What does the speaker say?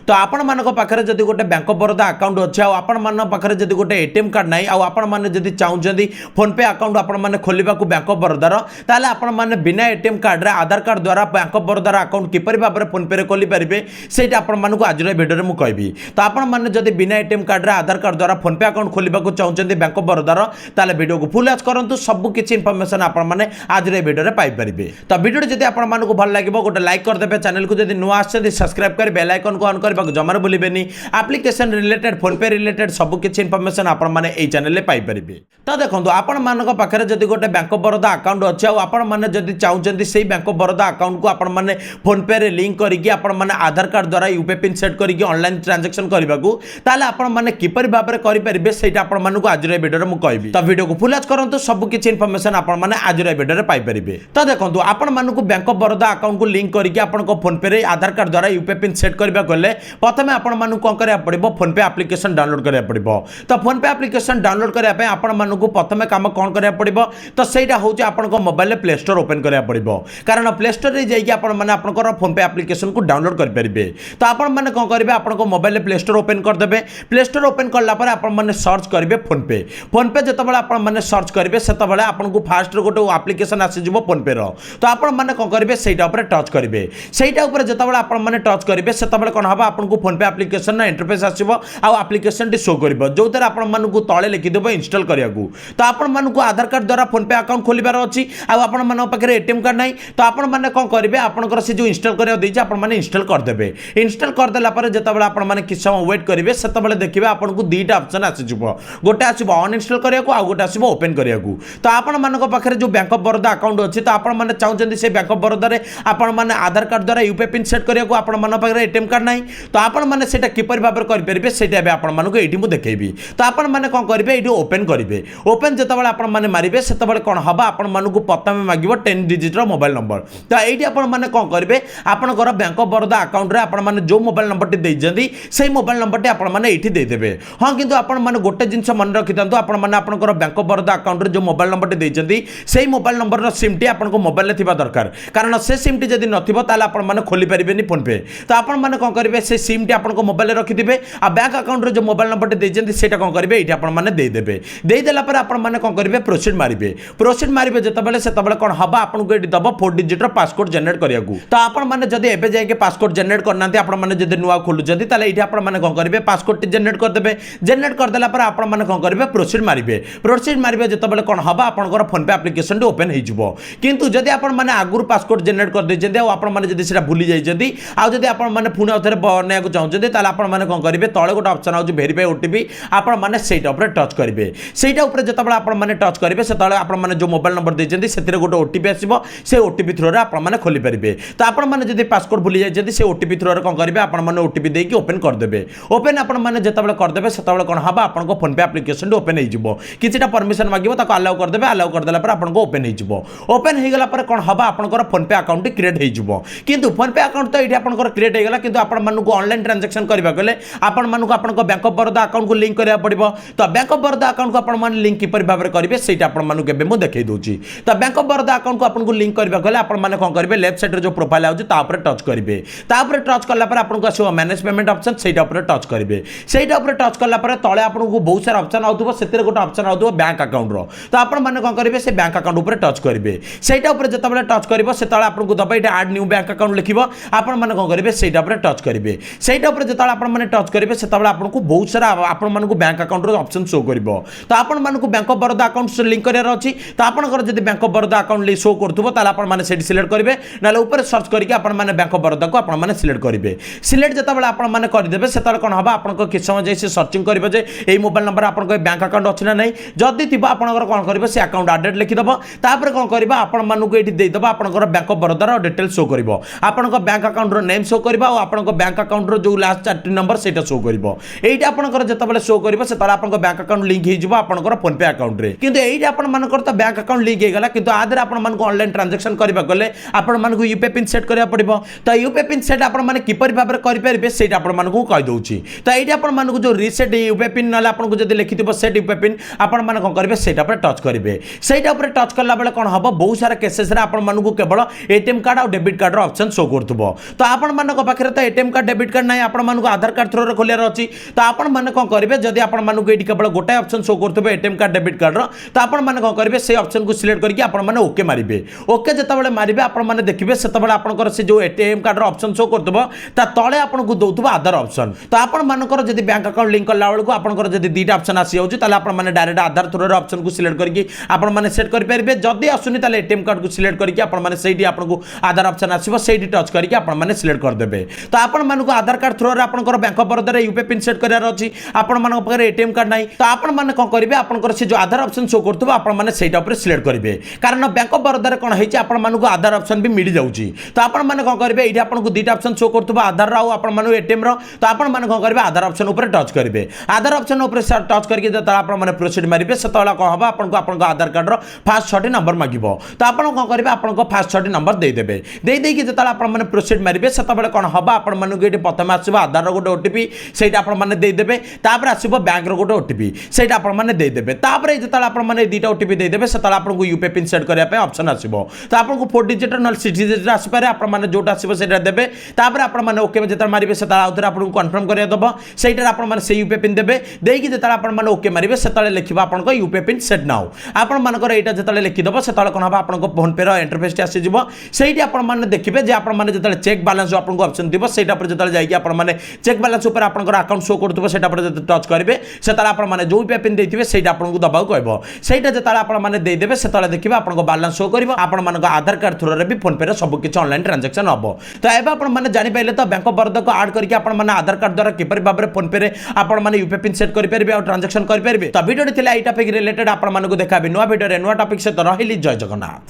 तो आपण मानक पाखरे जदि गोटे बैंक ऑफ बरोदा अकाउंट अच्छे आपण मान पाखरे जदि गोटे एटीएम कार्ड नहीं आपण माने जदि चाहूचंदी फोन पे अकाउंट आपण माने खोलिबा को बैंक ऑफ बरोदार ताले आपण माने बिना एटीएम कार्ड रे आधार कार्ड द्वारा बैंक ऑफ बरोदार अकाउंट किपरि भाबरे फोन पे रे खोली परिबे सेटा आपण मानक आज वीडियो रे मु कहबी। तो आपण माने जदि बिना एटीएम कार्ड रे आधार कार्ड द्वारा फोन पे अकाउंट खोलिबा को चाहूचंदी बैंक ऑफ बरोदार ताले वीडियो को फुल वॉच करंतु सब किछि इंफॉर्मेशन आपण माने आज रे वीडियो रे पाई परिबे। तो वीडियो जदि आपण मानक भल लागिबो गोटे लाइक कर देबे, चैनल को जदि नुआ आछे सब्सक्राइब कर बेल आइकन को ऑन करबा जमार भूलिबेनी। एप्लिकेशन रिलेटेड फोन पे रिलेटेड सब किछि इंफॉर्मेशन आपण माने एई चैनल रे पाई परिबे। तो देखंतु आपण मानक पाखरे जदि गोटे बैंक ऑफ बरोदा अकाउंट अछि आ आपण माने जदि चाहूचंदी सेही बैंक ऑफ बरोदा अकाउंट को आपण माने फोन पे रे लिंक करिकि आपण माने आधार कार्ड द्वारा यूपीआई पिन सेट करिकि ऑनलाइन ट्रांजैक्शन करबाकू ताले आपण माने किपरि भाबरे करि परिबे सेटा आपण मानकू आज रे वीडियो रे मु कहबी। तो वीडियो को फुल वॉच करंतु सब किछि इंफॉर्मेशन आपण माने आज रे वीडियो रे पाई परिबे। तो देखंतु आपण मानकू बैंक ऑफ बरोदा अकाउंट को लिंक करिकि आपण को फोन पे रे आधार कार्ड द्वारा यूपीआई पिन सेट करबा गले प्रथमे आपण मानकू कोन करिया पड़िबो फोन पे एप्लिकेशन डाउनलोड करिया पड़िबो। तो फोन पे एप्लिकेशन डाउनलोड करिया पे आपण मानकू प्रथमे काम कोन करिया पड़िबो तो सेटा होउची आपण को मोबाइल प्ले स्टोर ओपन करिया पड़िबो कारण प्ले स्टोर रे जाई कि आपण माने आपण को फोन पे एप्लिकेशन को डाउनलोड कर परिबे। तो आपण माने कोन करिवे आपण को मोबाइल प्ले स्टोर ओपन कर देबे। प्ले स्टोर ओपन करला पर आपण माने सर्च करिवे फोन पे जते बळे आपण माने सर्च करिवे सेते बळे आपण को फास्ट रे गोटे एप्लिकेशन आसी जिवो फोन पे रो। तो आपण माने कोन करिवे सेटा ऊपर टच करिवे। सेटा ऊपर जते बळे आपण माने टच करिवे सेते बळे कोन हबा आपण को फोन पे एप्लिकेशन ना इंटरफेस आसीबो आ एप्लिकेशन टी शो करिवो जोतरे आपण मानकू तळे लिखि देबो इंस्टॉल करियाकू। तो आपण मानकू आधार कार्ड द्वारा फोन पे अकाउंट खोलिबार अछि आ आपण मान पाखरे एटीएम कार्ड नाही तो आपण माने कोन करिवे आपनकर से जो इंस्टॉल करिया दैछि आपण माने इंस्टॉल कर देबे। इंस्टॉल कर देला पर जते बळे आपण माने किछ समय वेट करिवे सेते बळे देखिबे आपण को दुईटा ऑप्शन आसी जिवो गोटे आसीबो अनइंस्टॉल करियाकू आ गोटे आसीबो ओपन करियाकू। तो आपण मानक पाखरे जो बैंक ऑफ बरोदा अकाउंट अछि तो आपण माने चाहउचंदी से बैंक ऑफ बरोदा रे आपण माने आधार कार्ड द्वारा यूपीआई पिन सेट करियाकू आपण मान पाखरे एटीएम कार्ड नाही तो आपण माने सेटा किपर भाबर करि परिबे सेटा बे आपण मानकू एठी मु देखेबी। तो आपण माने कोन करिवे एठी ओपन करिवे। ओपन जते बळे आपण माने मारिबे सेते बळे कोन हबा आपण मानकू प्रथमे मागिबो 10 डिजिट रो मोबाइल नंबर। तो एठी आपण माने कोन करिवे आपनकर बैंक ऑफ बरोदा अकाउंट रे आपण माने जो मोबाइल नंबर टी देइजंदी सेही मोबाइल नंबर टी आपण माने एठी दे देबे। हां किंतु आपण माने गोटे जिंस मन रखितंतु आपण माने आपनकर बैंक ऑफ बरोदा अकाउंट रे जो मोबाइल नंबर टी देइजंदी सेही मोबाइल नंबर रो सिम टी आपण को मोबाइल रे थिबा दरकार कारण से सिम टी जदी नथिबो ताले आपण माने खोली परिबेनी फोन पे। तो आपण माने कोन करिवे से सिम टी आपण को मोबाइल रे रखि दिबे आ बैंक अकाउंट रे जो मोबाइल नंबर टी देइजंदी सेटा कोन करिवे एठी आपण माने दे देबे। देई देला पर आपण माने कोन करिवे प्रोसीड मारिबे जते बेले सेते बेले कोन हबा आपण को एठी दबो 4 डिजिट रो पासकोड जनरेट करियाकू। तो आपण माने जदी एबे जाय के पासकोड जनरेट करनांती आपण माने जदी नुवा खोलुचंदी ताले एठी आपण माने कोन करिवे पासकोड टी जनरेट कर देबे। जनरेट कर देला पर आपण माने कोन करिवे प्रोसीड मारिबे जते बेले कोन हबा आपनकर फोन पे एप्लिकेशन टी ओपन हे जिवो। किंतु जदी आपण माने आगुर पासकोड जनरेट कर देजंदी आ आपण माने जदी सेटा भूली जायजंदी आ जदी आपण माने पुणे अथरे बनाया को चाहउचंदी ताले आपण माने कोन करिवे तळे गोटे ऑप्शन आउची वेरीफाई ओटीपी आपण माने सेटा ऊपर टच करिवे। सेटा ऊपर जते बेले आपण माने टच करिवे सेतळे आपण माने जो मोबाइल नंबर देजंदी सेतिरे गोटे ओटीपी आसीबो से ओटीपी थ्रू रे आपण माने खोली परिबे। तो आपण माने जदी पासकोड भूली जायजंदी से ओटीपी थ्रू रे कोन करिवे आपण माने ओटीपी देकी ओपन कर देबे। ओपन आपण माने जते बेले कर देबे सेतळे कोन हबा आपण को फोन पे एप्लिकेशन ओपन हे जिवो। किछटा परमिशन मागिवो ताको अलाउ कर देबे। अलाउ कर देला पर आपण को ओपन हे जिवो। ओपन हे गेला पर कोन हबा आपनकर फोन पे अकाउंट क्रिएट हे जिवो। किंतु फोन पे अकाउंट तो एठी आपनकर क्रिएट हे गेला किंतु आपण मानकू ऑनलाइन ट्रांजैक्शन करबा गले आपण मानकू आपनकर बैंक ऑफ बरोदा अकाउंट को लिंक करिया पड़िबो। तो बैंक ऑफ बरोदा अकाउंट को आपण माने लिंक किपर भाबरे करिवे सेटा आपण मानकू केबे मु देखाइ दोची। तो बैंक ऑफ बरोदा अकाउंट को आपण को लिंक करबा गले आपण माने कोन करिवे लेफ्ट साइड रे जो प्रोफाइल आउची ता ऊपर टच करिवे। ता ऊपर टच करला पर आपण को आसीबो मैनेज पेमेंट ऑप्शन सेटा ऊपर टच करिवे। सेटा ऊपर टच करला पर तळे आपण को बहुत सारा ऑप्शन आउतबो सेतिरे गोटे ऑप्शन आउतबो बैंक अकाउंट रो। तो आपण माने कोन करिवे से बैंक अकाउंट ऊपर टच करिवे। सेटा ऊपर जते बेले टच करिवो सेतळे आपण को दबा इटा ऐड न्यू बैंक अकाउंट लिखिवो आपण माने कोन करिवे सेटा ऊपर टच करिवे। सेटा ऊपर जते आपण माने टच करिवे सेतळे आपण को बहुत सारा आपण माने को बैंक अकाउंट रो ऑप्शन शो करिवो। तो आपण माने को बैंक ऑफ बरोदा अकाउंट से लिंक करियार अछि तो आपनकर जदी बैंक ऑफ बरोदा अकाउंट ले शो करथुबो ताले आपण माने सेट सिलेक्ट करिवे नाले ऊपर सर्च करके आपण माने बैंक ऑफ बरोदा को आपण माने सिलेक्ट करिवे। सिलेक्ट जते बेले आपण माने कर देबे सेतळे कोन हबा आपनको किछ समय जे सर्चिंग करिवे जे एई मोबाइल नंबर आपनको बैंक अकाउंट अछि ना नै जदी थिबा आपनकर कोन करिवे से अकाउंट एडेड लिखि दबो। तापर कोन करिबा आपण मानको एठी देई दबो आपनकर बैंक ऑफ बरोदा रो डिटेल शो करिवो। आपनको बैंक अकाउंट रो नेम शो करिवो आ आपनको बैंक अकाउंट रो जो लास्ट 4 नंबर सेटा शो करिवो। एइटा आपनकर जते बेले शो करिवो सेतळे आपनको बैंक अकाउंट लिंक हे जिवो आपनकर फोन पे अकाउंट रे। किंतु एइटा आपण मानकर त बैंक अकाउंट लिंक हे गला किंतु आदर आपण मानको ऑनलाइन ट्रांजैक्शन करबा गले आपण मानको यूपीआई पिन सेट करिया पड़िबो। तो यूपीआई पिन सेट आपण माने किपर भाबरे करि परिबे सेटा आपण मानको कहि दोउची। तो एइटा आपण मानको जो रीसेट यूपीआई पिन नाले आपण को जदी लिखिथिबो सेट यूपीआई पिन आपण माने कोन करबे सेटा पर टच करिवे। सेटा पर टच करला बेले कोन हबो बहुत सारा केसेस रे आपण मानको केवल एटीएम कार्ड और डेबिट कार्ड रो ऑप्शन शो करथुबो। तो आपण मानको पाखरे तो एटीएम कार्ड डेबिट कार्ड ना आपण आधार कार्ड थ्रो खोलियार अच्छी तो आपण मैंने कौन करेंगे जदि आपको ये केवल गोटाए ऑप्शन शो करुवे एटीएम कार्ड डेबिट कार्ड तो आपण मैंने कौन करेंगे से ऑप्शन को सिलेक्ट करके आपने ओके मारे ओके जिते मारे आपने देखिए से आपंकर से जो एटीएम कार्ड ऑप्शन शो कर तले आपको दौर आधार ऑप्शन तो आपर जब बैंक अकाउंट लिंक कला बेलू आपंकर जब दुईटा ऑप्शन आसी जाए डायरेक्ट आधार थ्रो ऑप्शन को सिलेक्ट करके आपने सेट करेंगे जदि आसुनी एटीएम कार्ड को सिलेक्ट करके आपको आधार ऑप्शन आसो से टच करके आपने सिलेक्ट करदे तो आपको आधार कार्ड थ्रो आपंकर bank of Baroda UPI pin set करार अच्छी आपंकर एटीएम कार्ड ना तो आपने कौन करेंगे आपंकर से जो आधार ऑप्शन शो कर आपने सिलेक्ट करेंगे कारण बैंक ऑफ बरोदा कौन है आपको आधार ऑप्शन भी मिल जाऊँगी तो आपने कौन करेंगे ये आपको दुईटा ऑप्शन शो कर आधार आउ एटीएम तो आपने कौन करेंगे आधार ऑप्शन उपर टच करेंगे आधार ऑप्शन उपर टच करके जो आपने प्रोसीड मारे से कौन हम आपको आधार कार्ड फास्ट 6 नंबर मांग तो आप कौन करेंगे आपको फास्ट 6 नंबर देदेवे देदेकि जो आपने प्रोसीड मारे से कौन हम आपको प्रथम आसो आधार गोटे ओटीपी से आपने देदेवे तापर आसो बैंक गोटे ओटीपी से आपने देदेवे तापर जो आपने दुईटा ओटीपी देदेवे से आपको यूपीआई पिन सेट करने ऑप्शन आसो तो आपको 4 डिजिट ना 6 डिजिट आसपे आपने जोटा आसो से देवे तापर आपने ओके जो मारे से आपको कन्फर्म कर देव से आपने से यूपीआई पिन देवे देकी जो आपने ओके मारे से लिखा आपको यूपीआई पिन सेट नाउ आपर यहाँ जो लिखिदेव से कौन हम आपको फोन पे इंटरफेस आसीज से आपने देखिए जे आपने जो चेक बैलेंस आपको ऑप्शन थी से जो जाने चेक बैलेंस उपर आपंकर अकाउंट शो करुव से टच करेंगे से आपने जो यूपीआई पिन देते से आपको दबाव कह सहीटा जो आपने देदेवे से देखिए आपको बैलेंस शो कर आधार कार्ड थ्रो भी फोन पे सब किसी ऑनलाइन ट्रांजेक्शन हम तो ये आपने जानीपारे तो बैंक ऑफ बरोदा को आड करके आधार कार्ड द्वारा किपर भाव में फोन पे आपने यूपीआई पिन सेट करेंगे और ट्रांजेक्शन करेंगे तो वीडियो थी यही टॉपिक रिलेटेड आपको देखा नुआ वीडियो नुआ टॉपिक सहित रही जय जगन्नाथ।